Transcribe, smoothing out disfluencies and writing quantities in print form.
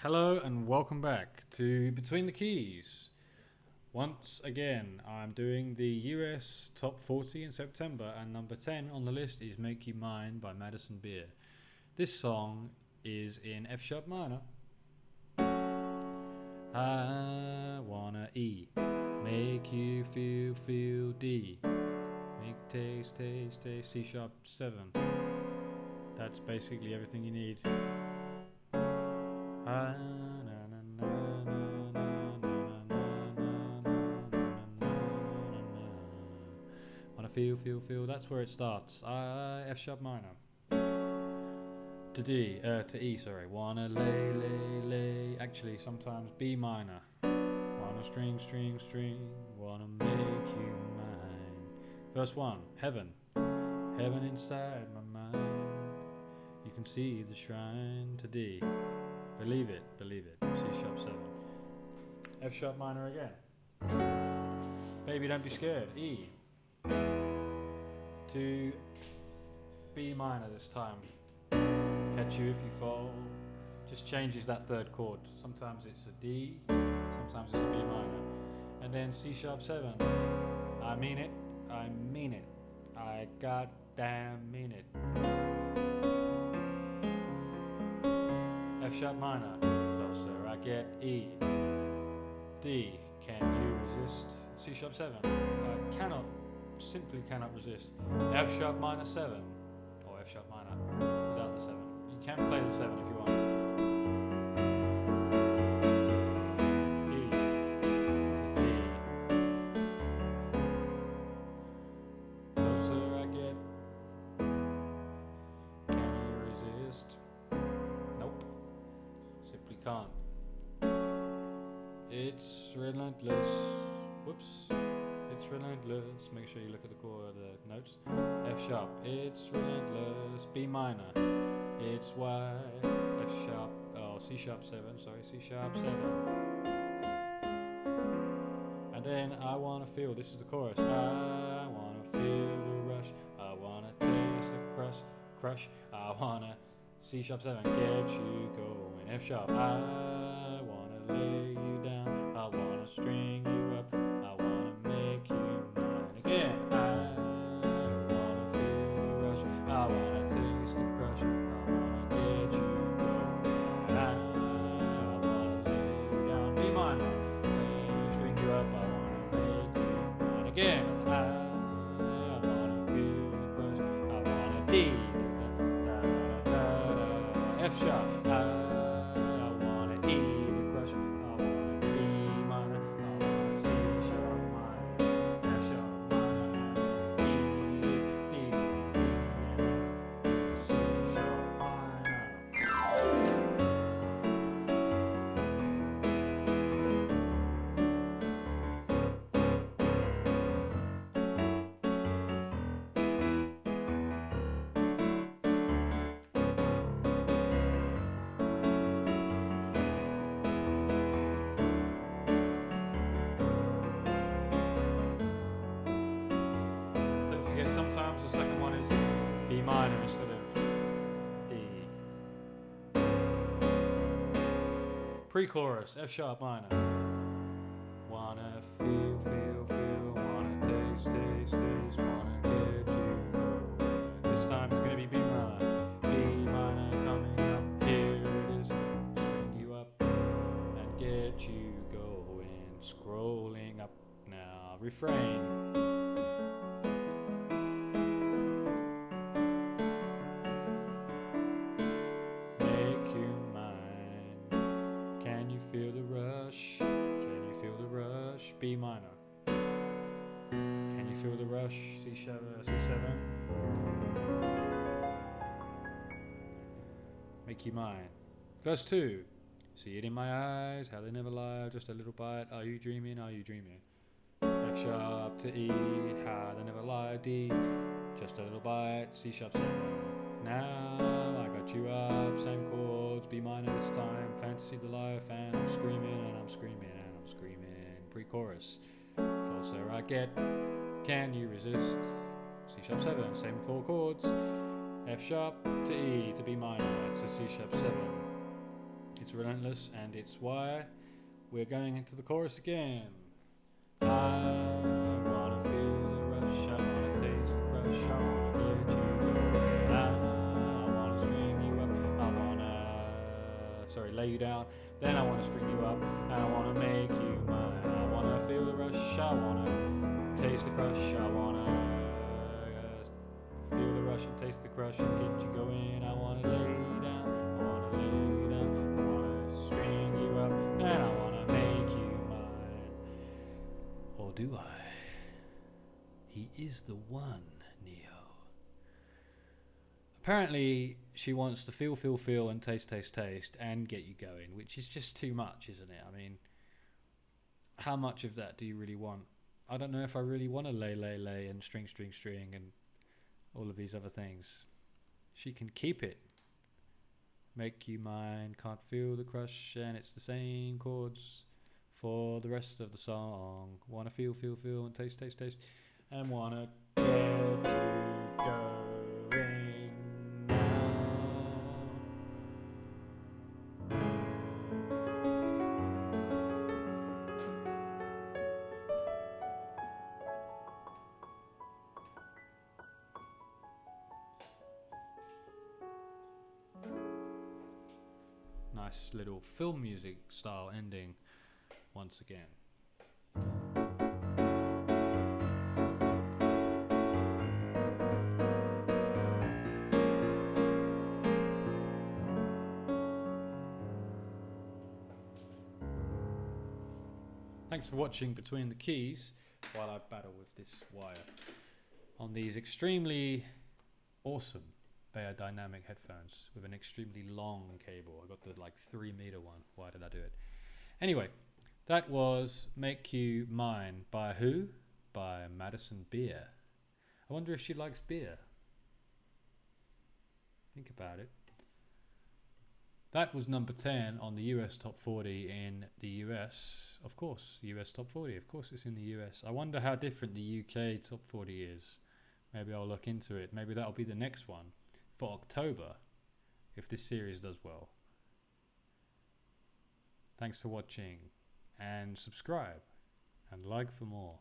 Hello and welcome back to Between the Keys. Once again, I'm doing the US Top 40 in September, and number 10 on the list is Make You Mine by Madison Beer. This song is in F sharp minor. I wanna E, make you feel D, make taste C sharp 7. That's basically everything you need. Wanna feel, that's where it starts. F sharp minor. To D, to E, sorry. Wanna lay, actually sometimes B minor. Wanna string, wanna make you mine. Verse 1, heaven inside my mind. You can see the shrine. To D, believe it, C sharp 7. F sharp minor again. Baby don't be scared, E. To B minor this time. Catch you if you fall. Just changes that third chord. Sometimes it's a D, sometimes it's a B minor. And then C sharp 7. I mean it, I goddamn mean it. F sharp minor, closer I get, E. D, can you resist? C sharp 7, I simply cannot resist. F sharp minor 7, or F sharp minor without the 7. You can play the 7 if you want. E to D. Closer I get. Can you resist? Nope. Simply can't. It's relentless. Whoops. It's relentless. Make sure you look at the notes. F sharp. It's relentless. B minor. It's why. F sharp. Oh, C sharp 7. Sorry, C sharp 7. And then I wanna feel. This is the chorus. I wanna feel the rush. I wanna taste the crush. I wanna. C sharp 7. Get you going. F sharp. I wanna lay you down. I wanna string you up. I wanna make you mine again. I wanna feel the rush. I wanna taste the crush. I wanna get you going. I wanna lay you down. B minor. String you up. I wanna make you mine again. I wanna feel the crush. I wanna D. F sharp. I wanna E the crush. I wanna B minor. I wanna C sharp minor. F sharp minor. E D C sharp minor. Don't forget, sometimes the second one is B minor instead of D. Pre-chorus, F sharp minor. Wanna feel, wanna taste, wanna get you going. This time it's gonna be B minor coming up. Here it is, string you up and get you going. Scrolling up now. Refrain. Make you mine. Can you feel the rush? Can you feel the rush? B minor. Can you feel the rush? C sharp, C7. Make you mine. Verse 2. See it in my eyes, how they never lie, just a little bite. Are you dreaming? F sharp to E, how they never lie. D, just a little bite. C sharp 7. Now I got you up, same chords, B minor this time. Fantasy the life, and I'm screaming. Pre-chorus. Closer I get. Can you resist? C sharp 7. Same 4 chords. F sharp to E to B minor to C sharp 7. It's relentless, and it's why we're going into the chorus again. I wanna feel the rush, I wanna taste the crush, I wanna get you going. I wanna string you up, I wanna lay you down. Then I wanna string you up, and I wanna make you mine. I wanna feel the rush, I wanna taste the crush, I wanna feel the rush and taste the crush and get you going. I wanna lay down, I wanna lay down, I wanna string you up, and I wanna make you mine. Or do I? He is the one, Neo. Apparently, she wants to feel, and taste, and get you going, which is just too much, isn't it? I mean, how much of that do you really want? I don't know if I really want to lay, and string, and all of these other things. She can keep it. Make you mine, can't feel the crush, and it's the same chords for the rest of the song. Wanna feel, and taste, and wanna get you going now. Nice little film music style ending once again. Thanks for watching Between the Keys while I battle with this wire on these extremely awesome Beyerdynamic headphones with an extremely long cable. I got the 3 meter one. Why did I do it? Anyway, that was Make You Mine by who? By Madison Beer. I wonder if she likes beer. Think about it. That was number 10 on the US Top 40 in the US. Of course, US Top 40. Of course it's in the US. I wonder how different the UK Top 40 is. Maybe I'll look into it. Maybe that'll be the next one for October if this series does well. Thanks for watching, and subscribe and like for more.